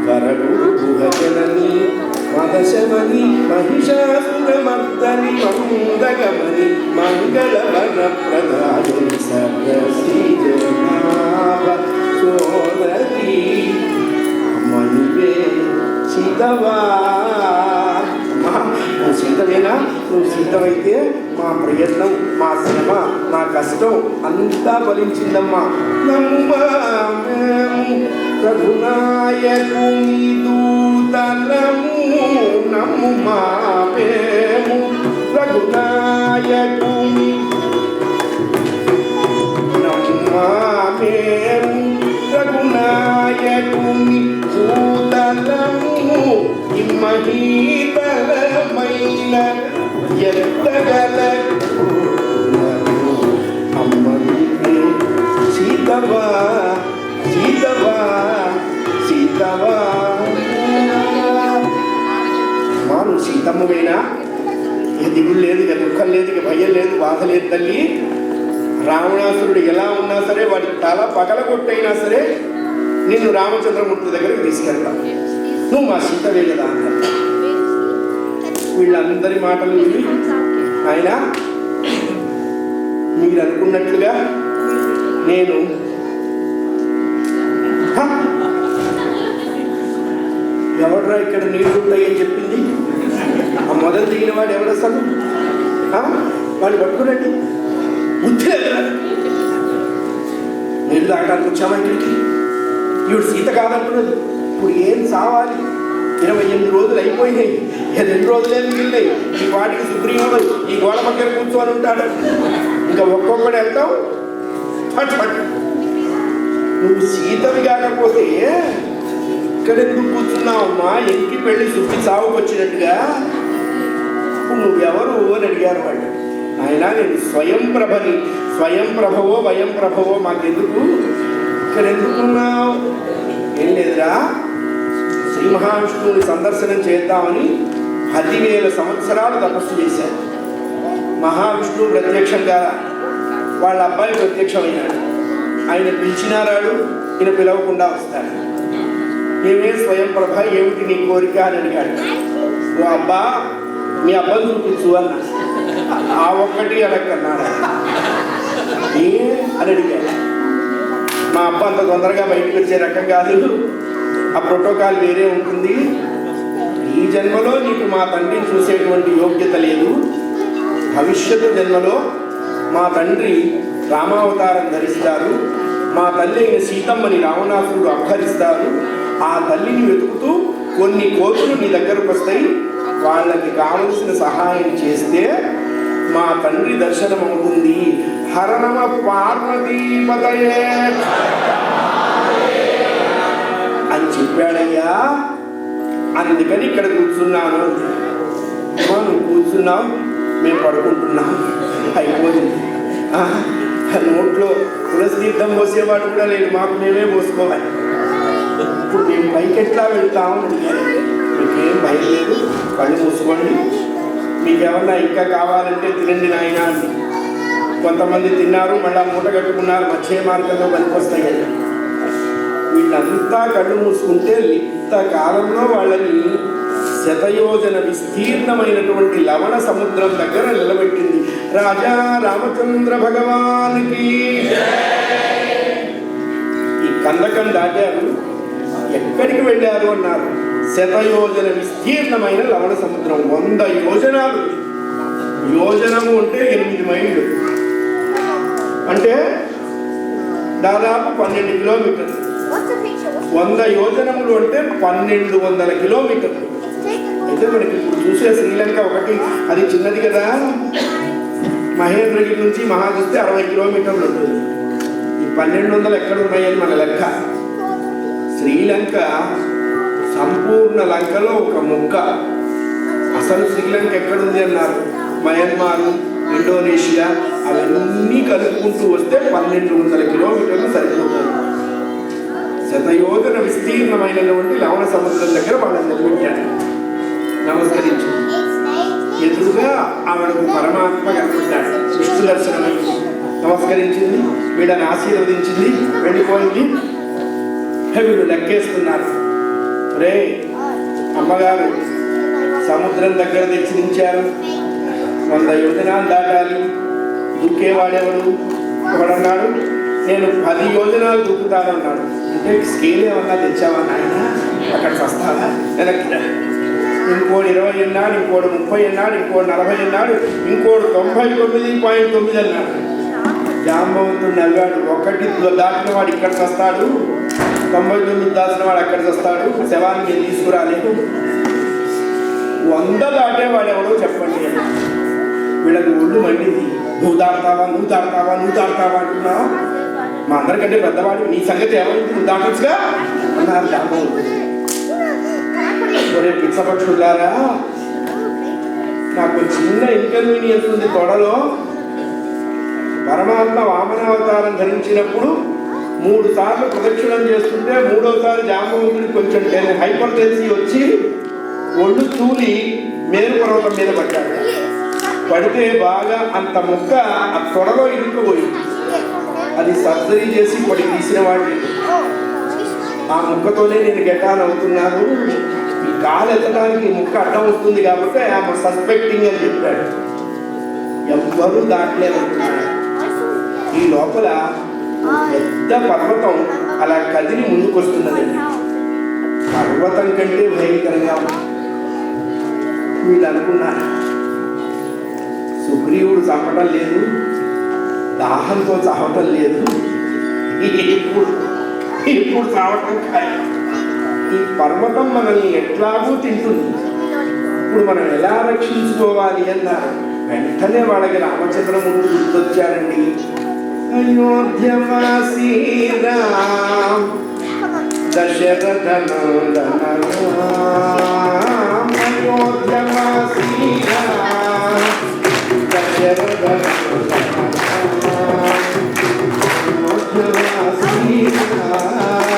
వరగుహజనని మదశమని మహిషాసురమర్దని మందగమని మంగళవన ప్రదాయని సర్వశ్రీజనాభ సోదరి మనువే సీతవా. నువ్వు సీతవేనా? నువ్వు సీతమైతే మా ప్రయత్నం, మా శ్రమ, మా కష్టం అంతా ఫలించిందమ్మా. నమ్మా మేము రఘునాయకుని దూతలము, నమ్మా మేము రఘునాయకుని, నమ్మా మేము రఘునాయకుని దూతలము. మహీతరమైన ఎత్తగల అమ్మని సీతవా సీతవా సీతవా. మాను సీతమ్మవేనా? ఇక దిగులు లేదు, ఇక దుఃఖం లేదు, ఇక భయం లేదు, బాధ లేదు తల్లి. రావణాసురుడు ఎలా ఉన్నా సరే, వాడి తల పగలగొట్టైనా సరే నిన్ను రామచంద్రమూర్తి దగ్గరికి తీసుకెళ్తా. నువ్వు మా సీతవే కదా అంట. వీళ్ళందరి మాటలు విని ఆయన మీరు అనుకున్నట్లుగా నేను ఎవడరా ఇక్కడ నీళ్ళు ఉంటాయని చెప్పింది? ఆ మొదలు దిగిన వాడు ఎవడసలు? వాడు పట్టుకున్నట్టు బుద్ధి లేదా? నీళ్ళు తాగడానికి వచ్చామా ఇక్కడికి? ఈవిడ సీత కాదంటున్నది. ఇప్పుడు ఏం సావాలి? 28 రోజులు అయిపోయినాయి, 2 రోజులే మిగిలినాయి. ఈ వాటికి సుగ్రీవుడు ఈ గోడ పక్కన కూర్చొని ఉంటాడు. ఇంకా ఒక్కొక్కడు వెళ్తాం పట్టు పట్టు. నువ్వు సీతవి కాకపోతే ఇక్కడ ఎందుకు కూర్చున్నావమ్మా? ఎంకి పెళ్లి సుబ్బి సాగుకు వచ్చినట్టుగా. నువ్వెవరు అని అడిగారు వాళ్ళు. ఆయన నేను స్వయం ప్రభని, స్వయం ప్రభవో వయం ప్రభవో మాకెందుకు, ఇక్కడ ఎందుకున్నావు? ఏం లేదురా, శ్రీ మహావిష్ణువుని సందర్శనం చేద్దామని 10,000 సంవత్సరాలు తపస్సు చేశారు. మహావిష్ణువు ప్రత్యక్షంగా వాళ్ళ అబ్బాయి ప్రత్యక్షమైనాడు. ఆయన పిలిచినారాడు, ఈయన పిలవకుండా వస్తాడు. ఏమే స్వయం ప్రభ, ఏమిటి నీ కోరిక అని అడిగాడు. ఓ అబ్బా, మీ అబ్బాయి చూపించు అన్న. ఆ ఒక్కటి అడగన్నాడు. ఏ అని అడిగాడు. మా అబ్బా అంత తొందరగా బయటకు వచ్చే రకం కాదు, ఆ ప్రోటోకాల్ వేరే ఉంటుంది. ఈ జన్మలో నీకు మా తండ్రిని చూసేటువంటి యోగ్యత లేదు. భవిష్యత్తు జన్మలో మా తండ్రి రామావతారం ధరిస్తారు. మా తల్లి అయిన సీతమ్మని రావణాసురుడు అపహరిస్తారు. ఆ తల్లిని వెతుకుతూ కొన్ని కోతులు నీ దగ్గరకు వస్తాయి. వాళ్ళకి కావలసిన సహాయం చేస్తే మా తండ్రి దర్శనం అవుతుంది. హరణమ పార్వతీపతయే అని చెప్పాడయ్యా. అందుకని ఇక్కడ కూర్చున్నాను. నువ్వు కూర్చున్నావు, మేము పడుకుంటున్నాం. అయిపోయింది. నోట్లో తులసి తీర్థం పోసేవాడు కూడా లేదు, మాకు మేమే పోసుకోవాలి. ఇప్పుడు మేము పైకి ఎట్లా వెళ్తామని అడిగారు. మీకేం భయం లేదు, కళ్ళు మూసుకోండి. మీకేమన్నా ఇంకా కావాలంటే తినండి నాయన అని. కొంతమంది తిన్నారు, మళ్ళీ మూట కట్టుకున్నారు, మధ్య మార్గంలో పనికొస్తాయి. వీళ్ళంతా కళ్ళు మూసుకుంటే లిప్త కాలంలో వాళ్ళని శతయోజన విస్తీర్ణమైనటువంటి లవణ సముద్రం దగ్గర నిలబెట్టింది. రాజా రామచంద్ర భగవానికి ఈ కందకం దాటారు. ఎక్కడికి వెళ్ళారు అన్నారు. శతయోజన విస్తీర్ణమైన లవణ సముద్రం, 100 యోజనాలు. యోజనము అంటే 8 మైళ్ళు, అంటే దాదాపు 12 కిలోమీటర్లు. 100 యోజనములు అంటే 1200 కిలోమీటర్లు. అయితే మనకి ఇప్పుడు చూసే శ్రీలంక ఒకటి, అది చిన్నది కదా. మహేంద్రగిరి నుంచి మహా చూస్తే 60 కిలోమీటర్లు ఉంటుంది. ఈ 1200 ఎక్కడ ఉన్నాయని మన లెక్క. శ్రీలంక సంపూర్ణ లంకలో ఒక ముక్క. అసలు శ్రీలంక ఎక్కడుంది అన్నారు. మయన్మార్, ఇండోనేషియా అవన్నీ కలుపుకుంటూ వస్తే 1200 కిలోమీటర్లు సరిపోతుంది. శతయోజన విస్తీర్ణమైనటువంటి లవణ సముద్రం దగ్గర వాళ్ళని నిలబెట్టారు. నమస్కరించు. ఎదురుగా ఆవిడకు పరమాత్మ కనపడ్డాడు. విష్ణు దర్శనమై నమస్కరించింది, వీళ్ళని ఆశీర్వదించింది, వెళ్ళిపోయింది. వీళ్ళు లెక్కేస్తున్నారు. ఒరే అమ్మగారు సముద్రం దగ్గర తెచ్చి దించారు, 100 యోజనాలు దాటాలి, దూకేవాడెవడు? ఒకడన్నాడు నేను 10 యోజనాలు దూకుతానన్నాడు. అంటే స్కేల్ ఏమన్నా తెచ్చావా నాయన, అక్కడ వస్తావా? వెనక్కి ఇంకోడు 20 అన్నాడు, ఇంకోడు 30 అన్నాడు, ఇంకోడు 40 అన్నాడు, ఇంకోడు 99.9 అన్నాడు. జాంబవంతుడు నవ్వాడు. 1 దాటిన వాడు ఇక్కడ వస్తాడు, 99 దాచిన వాడు అక్కడికి వస్తాడు, శవాన్ని నేను తీసుకురాలేదు. 100 దాటేవాడు ఎవడో చెప్పండి. వీళ్ళకి ఒళ్ళు మండింది. నువ్వు దాడతావా నువ్వు దాడతావా నువ్వు దాడతావా అంటున్నావు, మా అందరికంటే పెద్దవాడు, నీ సంగతి ఏమైంది, నువ్వు దాటొచ్చుగా అన్నారు జాంబవంతుడు. ఒరే పిచ్చపక్షులారా, నాకు చిన్న ఇన్కన్వీనియన్స్ ఉంది తొడలో. పరమాత్మ వామనావతారం ధరించినప్పుడు 3 సార్లు ప్రదక్షిణం చేస్తుంటే 3వసారి జాంబవంతుడికి కొంచెం హైపర్ టెన్సీ వచ్చి ఒళ్ళు తూలి మేరు పర్వతం మీద పడ్డాడు. పడితే బాగా అంత ముక్క ఆ తొడలో ఇరుక్కుపోయింది. అది సర్జరీ చేసి పొడి తీసిన వాడిని. ఆ ముక్కతోనే నేను గెటాన్ అవుతున్నాను, ఈ కాలు ఎత్తడానికి ముక్క అడ్డం వస్తుంది కాబట్టి ఆమె సస్పెక్టింగ్ అని చెప్పాడు. ఎవ్వరూ దాటలేదంటున్నాడు. ఈ లోపల పెద్ద పర్వతం అలా కదిలి ముందుకొస్తున్నది. పర్వతం కంటే భయంకరంగా ఉంది. వీళ్ళు అనుకున్నారు సుగ్రీవుడు చంపటం లేదు, దాహంతో చావటం లేదు, ఇప్పుడు చావటం కాదు. ఈ పర్వతం మనల్ని ఎట్లాగూ తింటుంది, ఇప్పుడు మనం ఎలా రక్షించుకోవాలి అన్నారు. వెంటనే వాళ్ళకి రామచంద్రమూర్తి గుర్తొచ్చారండి. అయోధ్యవాసీ రామ్ దశరథ నందన రామ్, అయోధ్యవాసీ రామ్ దశరథ